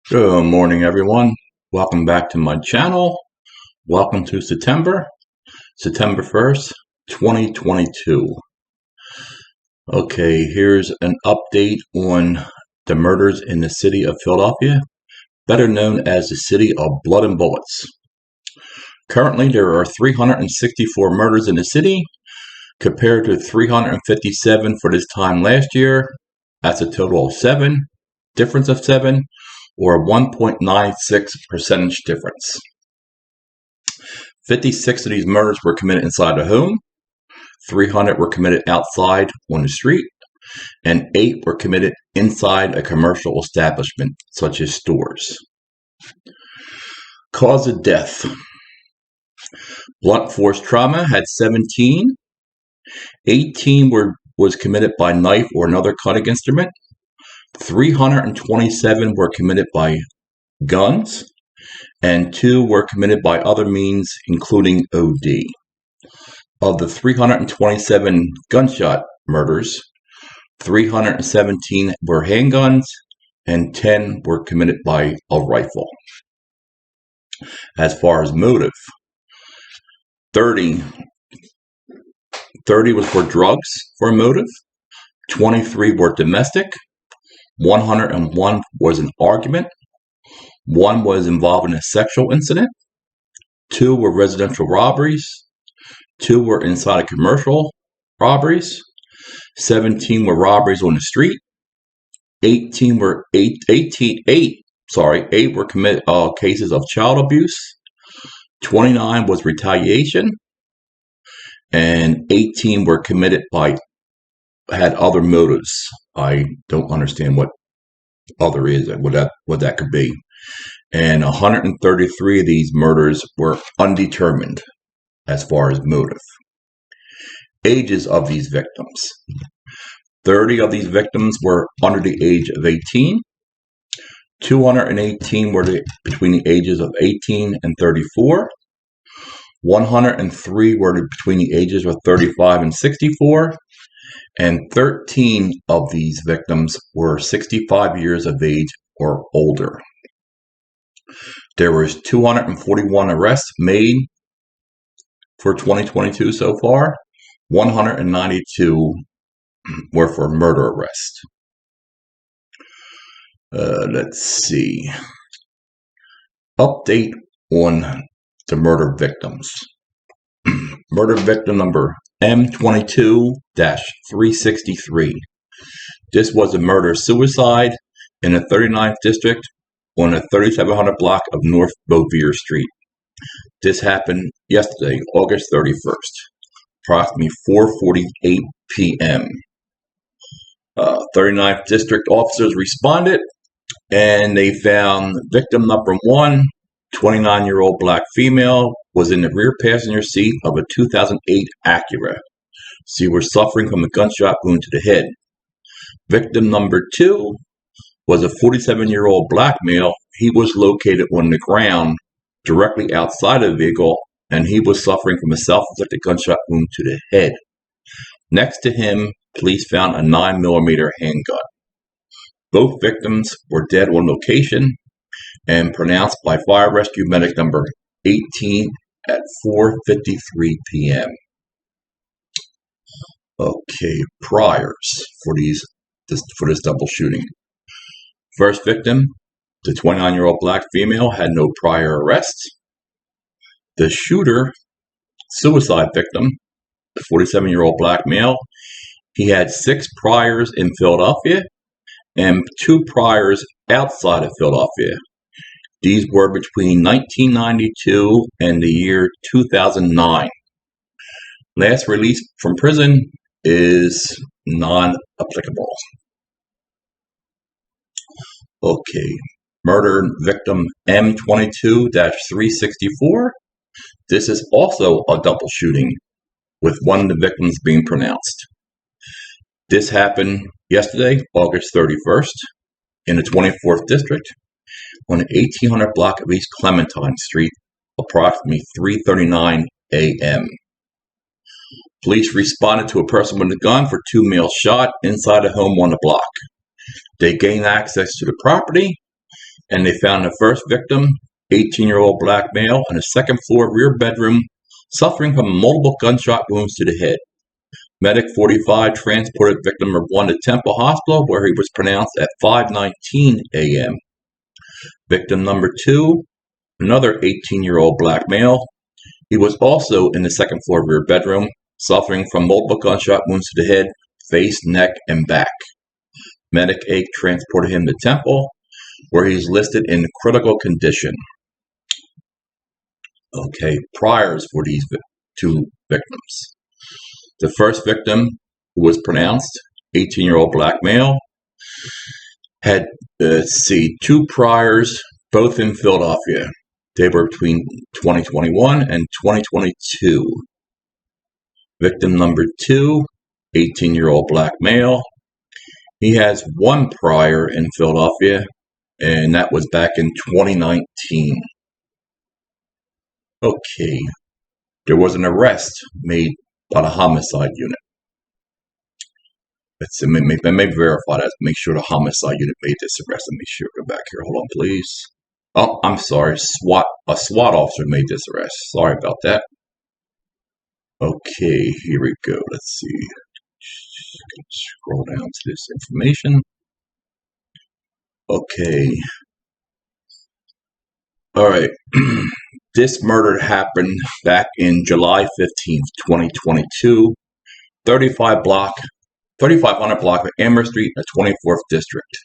Good morning, everyone. Welcome back to my channel. Welcome to September 1st, 2022. Okay, here's an update on the murders in the city of Philadelphia, better known as the city of blood and bullets. Currently, there are 364 murders in the city, compared to 357 for this time last year. That's a total of 7, difference of 7, or a 1.96% difference. 56 of these murders were committed inside the home, 300 were committed outside on the street, and 8 were committed inside a commercial establishment, such as stores. Cause of death. Blunt force trauma had 17. 18 was committed by knife or another cutting instrument. 327 were committed by guns, and 2 were committed by other means, including OD. Of the 327 gunshot murders, 317 were handguns, and 10 were committed by a rifle. As far as motive, 30 was for drugs for a motive, 23 were domestic, 101 was an argument, 1 was involved in a sexual incident, 2 were residential robberies, 2 were inside commercial robberies, 17 were robberies on the street, 8 were committed cases of child abuse, 29 was retaliation, and 18 were committed had other motives. I don't understand what other is, what that could be. And 133 of these murders were undetermined as far as motive. Ages of these victims. 30 of these victims were under the age of 18. 218 were between the ages of 18 and 34. 103 were between the ages of 35 and 64. And 13 of these victims were 65 years of age or older. There was 241 arrests made for 2022 so far. 192 were for murder arrest. Let's see. Update on the murder victims. Murder victim number M22-363. This was a murder-suicide in the 39th district on the 3700 block of North Beauvier Street. This happened yesterday, August 31st, approximately 4:48 p.m. 39th district officers responded, and they found victim number 1, 29-year-old black female, was in the rear passenger seat of a 2008 Acura. She was suffering from a gunshot wound to the head. Victim number 2 was a 47-year-old black male. He was located on the ground directly outside of the vehicle, and he was suffering from a self-inflicted gunshot wound to the head. Next to him, police found a 9mm handgun. Both victims were dead on location and pronounced by fire rescue medic number 18 at 4:53 p.m. Okay, priors for this double shooting. First victim, the 29-year-old black female, had no prior arrests. The shooter, suicide victim, the 47-year-old black male, he had 6 priors in Philadelphia and 2 priors outside of Philadelphia. These were between 1992 and the year 2009. Last release from prison is non-applicable. Okay, murder victim M22-364. This is also a double shooting, with one of the victims being pronounced. This happened yesterday, August 31st, in the 24th district, on the 1800 block of East Clementine Street, approximately 3:39 a.m. Police responded to a person with a gun for 2 males shot inside a home on the block. They gained access to the property and they found the first victim, 18-year-old black male, in a second-floor rear bedroom, suffering from multiple gunshot wounds to the head. Medic 45 transported victim number 1 to Temple Hospital, where he was pronounced at 5:19 a.m. Victim number 2, another 18-year-old black male. He was also in the second-floor rear bedroom, suffering from multiple gunshot wounds to the head, face, neck, and back. Medic 8 transported him to Temple, where he's listed in critical condition. Okay, priors for these two victims. The first victim, who was pronounced 18-year-old black male, had, 2 priors, both in Philadelphia. They were between 2021 and 2022. Victim number 2, 18-year-old black male. He has 1 prior in Philadelphia, and that was back in 2019. Okay, there was an arrest made by the homicide unit. Let's see, let me verify that. Make sure the homicide unit made this arrest. Let me sure. Go back here. Hold on, please. Oh, I'm sorry. A SWAT officer made this arrest. Sorry about that. Okay, here we go. Let's see. Scroll down to this information. Okay. All right. This murder happened back in July 15th, 2022, 3500 block of Amherst Street in the 24th District.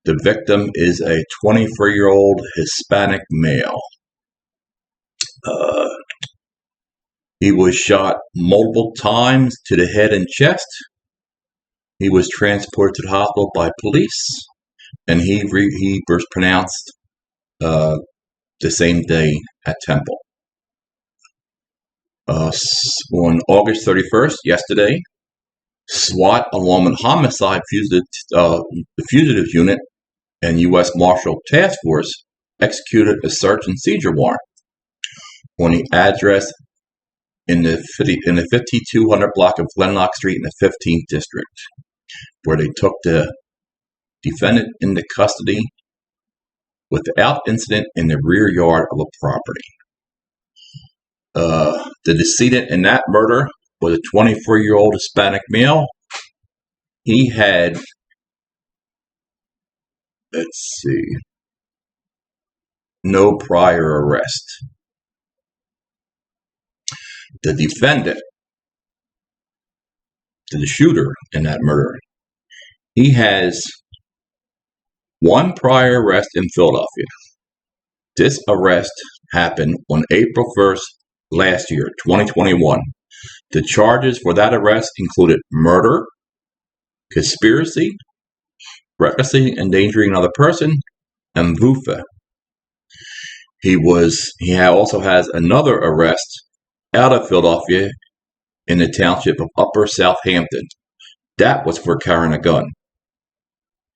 The victim is a 23-year-old Hispanic male. He was shot multiple times to the head and chest. He was transported to the hospital by police, and he was pronounced the same day at Temple. On August 31st, yesterday, SWAT, along with Homicide, the Fugitive Unit, and U.S. Marshal Task Force executed a search and seizure warrant on the address in the 5200 block of Glenlock Street in the 15th District, where they took the defendant into custody without incident in the rear yard of a property. The decedent in that murder was a 24-year-old Hispanic male. He had, no prior arrest. The defendant, the shooter in that murder, he has 1 prior arrest in Philadelphia. This arrest happened on April 1st last year, 2021. The charges for that arrest included murder, conspiracy, recklessly endangering another person, and VUFA. He also has another arrest out of Philadelphia in the township of Upper Southampton. That was for carrying a gun.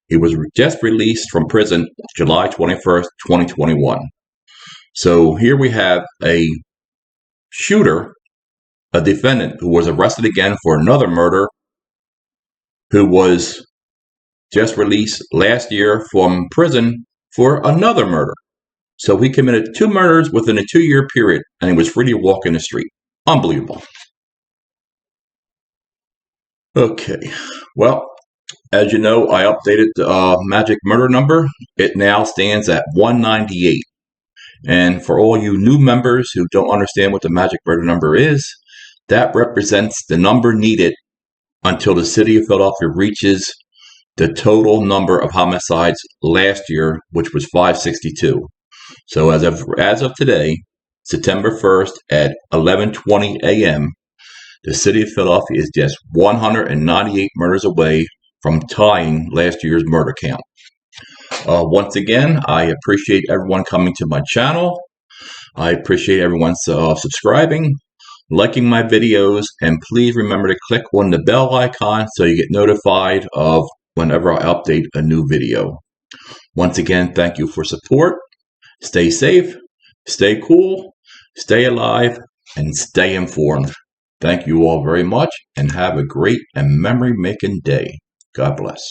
He was just released from prison July 21st, 2021. So here we have a shooter, a defendant who was arrested again for another murder, who was just released last year from prison for another murder. So he committed 2 murders within a 2-year period, and he was free to walk in the street. Unbelievable. Okay, well, as you know, I updated the magic murder number. It now stands at 198. And for all you new members who don't understand what the magic murder number is, that represents the number needed until the city of Philadelphia reaches the total number of homicides last year, which was 562. So as of today, September 1st at 11:20 a.m., the city of Philadelphia is just 198 murders away from tying last year's murder count. Once again, I appreciate everyone coming to my channel. I appreciate everyone subscribing, liking my videos, and please remember to click on the bell icon so you get notified of whenever I update a new video. Once again, thank you for support. Stay safe, stay cool, stay alive, and stay informed. Thank you all very much, and have a great and memory-making day. God bless.